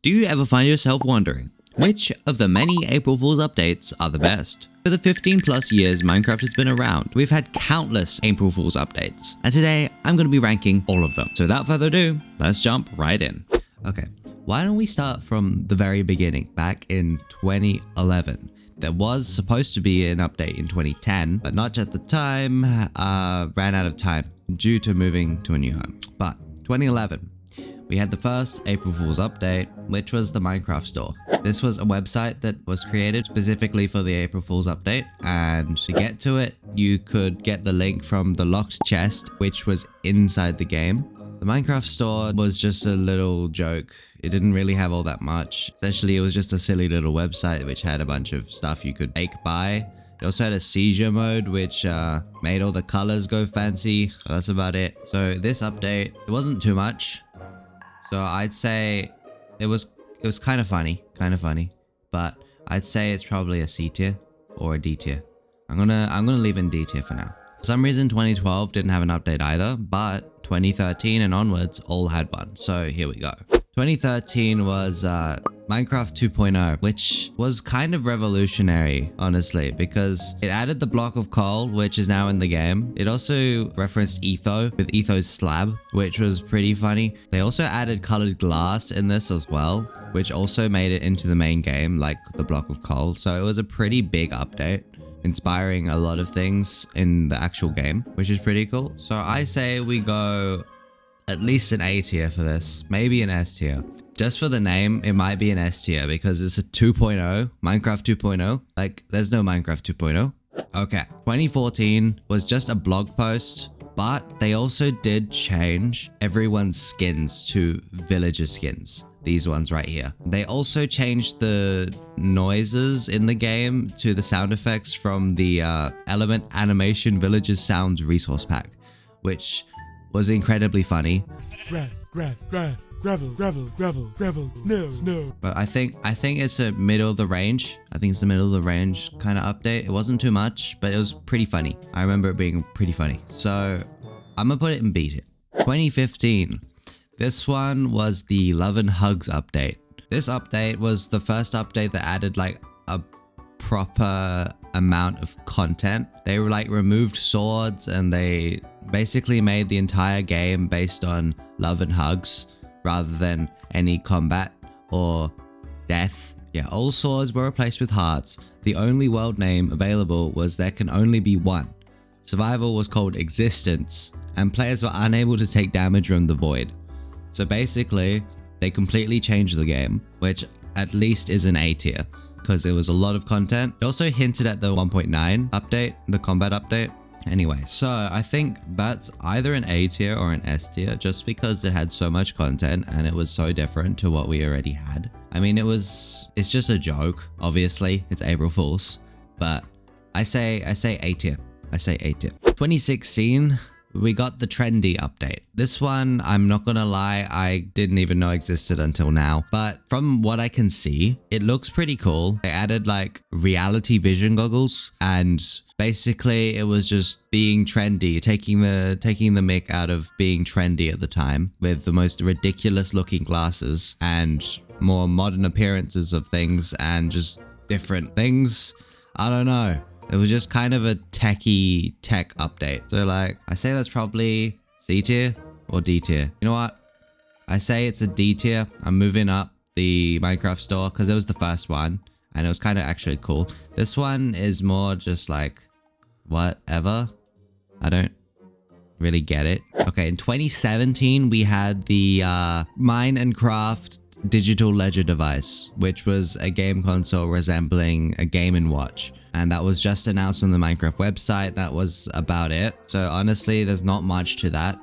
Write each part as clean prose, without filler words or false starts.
Do you ever find yourself wondering, which of the many April Fool's updates are the best? For the 15 plus years Minecraft has been around, we've had countless April Fool's updates, and today I'm going to be ranking all of them. So without further ado, let's jump right in. Okay, why don't we start from the very beginning, back in 2011. There was supposed to be an update in 2010, but not at the time, ran out of time due to moving to a new home. But 2011. We had the first April Fool's update, which was the Minecraft store. This was a website that was created specifically for the April Fool's update, and to get to it, you could get the link from the locked chest, which was inside the game. The Minecraft store was just a little joke. It didn't really have all that much. Essentially, it was just a silly little website which had a bunch of stuff you could buy. It also had a seizure mode, which made all the colors go fancy. So that's about it. So this update, it wasn't too much. So I'd say it was kind of funny, but I'd say it's probably a C tier or a D tier. I'm gonna leave in D tier for now. For some reason 2012 didn't have an update either, but 2013 and onwards all had one. So here we go. 2013 was Minecraft 2.0, which was kind of revolutionary, honestly, because it added the block of coal, which is now in the game. It also referenced Etho with Etho's slab, which was pretty funny. They also added colored glass in this as well, which also made it into the main game, like the block of coal. So it was a pretty big update, inspiring a lot of things in the actual game, which is pretty cool. So I say we go at least an A tier for this, maybe an S tier. Just for the name, it might be an S tier because it's a 2.0, Minecraft 2.0. Like, there's no Minecraft 2.0. Okay, 2014 was just a blog post, but they also did change everyone's skins to villager skins. These ones right here. They also changed the noises in the game to the sound effects from the Element Animation Villagers Sounds resource pack, which was incredibly funny. Grass, gravel, snow. But I think it's a middle of the range. I think it's the middle of the range kind of update. It wasn't too much, but it was pretty funny. I remember it being pretty funny. So I'm gonna put it in B tier. 2015. This one was the Love and Hugs update. This update was the first update that added like a proper amount of content. They were like removed swords and they basically made the entire game based on love and hugs rather than any combat or death. Yeah, all swords were replaced with hearts. The only world name available was There Can Only Be One. Survival was called Existence, and players were unable to take damage from the void. So basically, they completely changed the game, which at least is an A tier, because it was a lot of content. It also hinted at the 1.9 update, the combat update. Anyway, so I think that's either an A tier or an S tier, just because it had so much content and it was so different to what we already had. I mean, it's just a joke, obviously, it's April Fool's, but I say A tier. I say A tier. 2016. We got the trendy update. This one, I'm not gonna lie, I didn't even know existed until now. But from what I can see, it looks pretty cool. They added like reality vision goggles, and basically it was just being trendy, taking the mick out of being trendy at the time with the most ridiculous looking glasses and more modern appearances of things and just different things. I don't know. It was just kind of a techie tech update. So like, I say that's probably C tier or D tier. You know what? I say it's a D tier. I'm moving up the Minecraft store because it was the first one and it was kind of actually cool. This one is more just like, whatever. I don't really get it. Okay, in 2017, we had the Mine and Craft digital ledger device, which was a game console resembling a Game & Watch. And that was just announced on the Minecraft website. That was about it. So honestly, there's not much to that.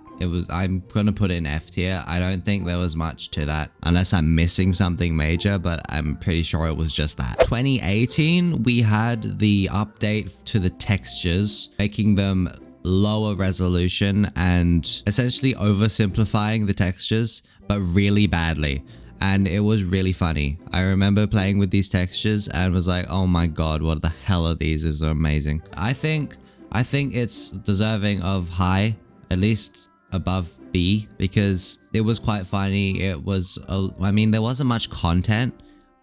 I'm gonna put it in F tier. I don't think there was much to that unless I'm missing something major, but I'm pretty sure it was just that. 2018, we had the update to the textures, making them lower resolution and essentially oversimplifying the textures, but really badly. And it was really funny. I remember playing with these textures and was like, oh my god, what the hell are these? This is amazing. I think it's deserving of high, at least above B because it was quite funny. It was, I mean, there wasn't much content,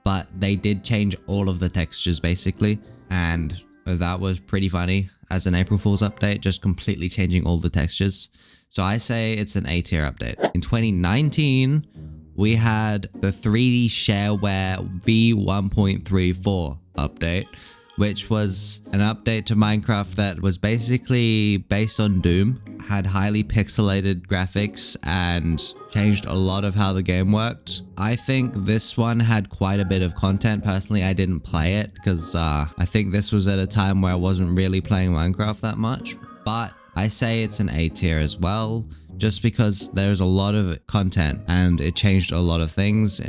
but they did change all of the textures basically. And that was pretty funny as an April Fool's update, just completely changing all the textures. So I say it's an A tier update. In 2019, we had the 3D Shareware V1.34 update, which was an update to Minecraft that was basically based on Doom, had highly pixelated graphics and changed a lot of how the game worked. I think this one had quite a bit of content. Personally, I didn't play it because I think this was at a time where I wasn't really playing Minecraft that much, but I say it's an A tier as well, just because there's a lot of content and it changed a lot of things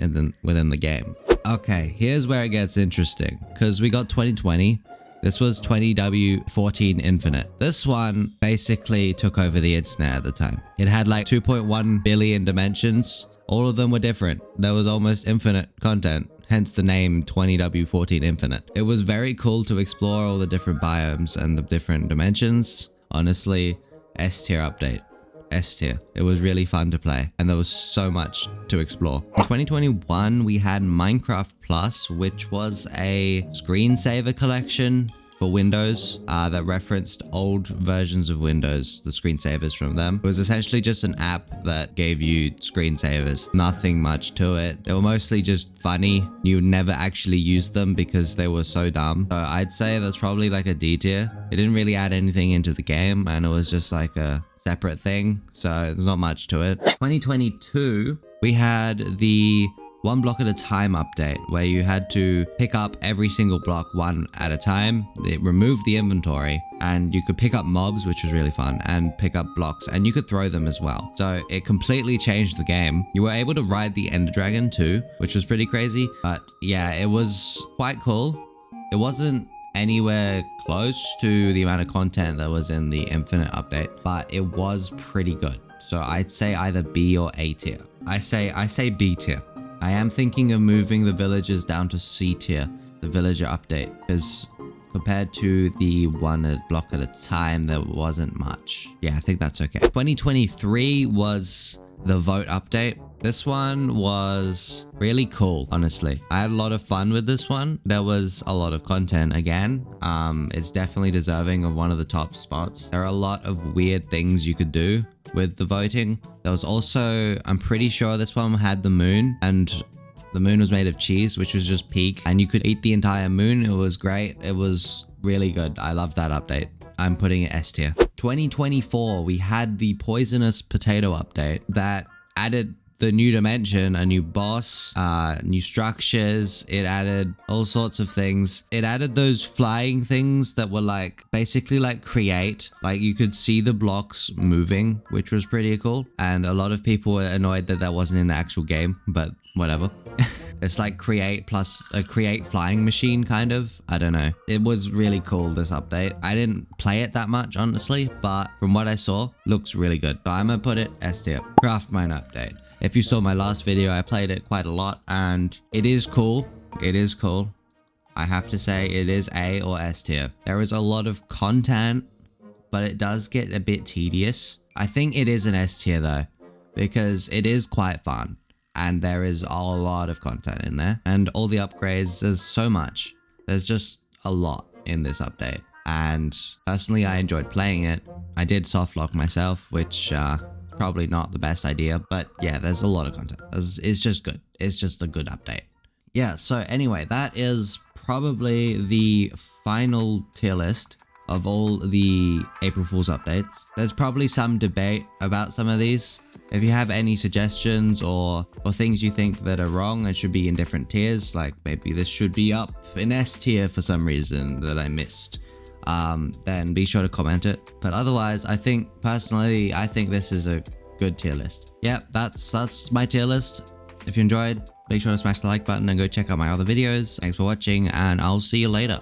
within the game. Okay, here's where it gets interesting, because we got 2020. This was 20W14 Infinite. This one basically took over the internet at the time. It had like 2.1 billion dimensions. All of them were different. There was almost infinite content, hence the name 20W14 Infinite. It was very cool to explore all the different biomes and the different dimensions. Honestly, S tier update. S tier. It was really fun to play and there was so much to explore. In 2021, we had Minecraft Plus, which was a screensaver collection for Windows that referenced old versions of Windows, the screensavers from them. It was essentially just an app that gave you screensavers. Nothing much to it. They were mostly just funny. You never actually used them because they were so dumb. So I'd say that's probably like a D tier. It didn't really add anything into the game and it was just like a separate thing, so there's not much to it. 2022, we had the 1 block at a time update where you had to pick up every single block one at a time. It removed the inventory and you could pick up mobs, which was really fun, and pick up blocks, and you could throw them as well. So it completely changed the game. You were able to ride the Ender Dragon too, which was pretty crazy, but yeah, it was quite cool. It wasn't anywhere close to the amount of content that was in the Infinite update, but it was pretty good. So I'd say either B or A tier. I say B tier. I am thinking of moving the villagers down to C tier, the villager update, because compared to the 1 block at a time, there wasn't much. Yeah, I think that's okay. 2023 was the vote update. This one was really cool, honestly. I had a lot of fun with this one. There was a lot of content again. It's definitely deserving of one of the top spots. There are a lot of weird things you could do with the voting. There was also, I'm pretty sure this one had the moon, and the moon was made of cheese, which was just peak, and you could eat the entire moon. It was great. It was really good. I love that update. I'm putting it S tier. 2024, we had the poisonous potato update that added the new dimension, a new boss, new structures. It added all sorts of things. It added those flying things that were like basically like create, like you could see the blocks moving, which was pretty cool. And a lot of people were annoyed that that wasn't in the actual game, but whatever. It's like create plus a create flying machine kind of. I don't know. It was really cool, this update. I didn't play it that much, honestly, but from what I saw, looks really good. So I'm gonna put it S tier. Craftmine update. If you saw my last video, I played it quite a lot and it is cool. It is cool. I have to say it is A or S tier. There is a lot of content, but it does get a bit tedious. I think it is an S tier though, because it is quite fun and there is a lot of content in there and all the upgrades. There's so much. There's just a lot in this update. And personally, I enjoyed playing it. I did softlock myself, which probably not the best idea, but yeah, there's a lot of content. It's just good. It's just a good update. Yeah, so anyway, that is probably the final tier list of all the April Fool's updates. There's probably some debate about some of these. If you have any suggestions or things you think that are wrong and should be in different tiers, like maybe this should be up in S tier for some reason that I missed, then be sure to comment it. But otherwise, I think personally, I think this is a good tier list. Yeah, that's my tier list. If you enjoyed, make sure to smash the like button and go check out my other videos. Thanks for watching and I'll see you later.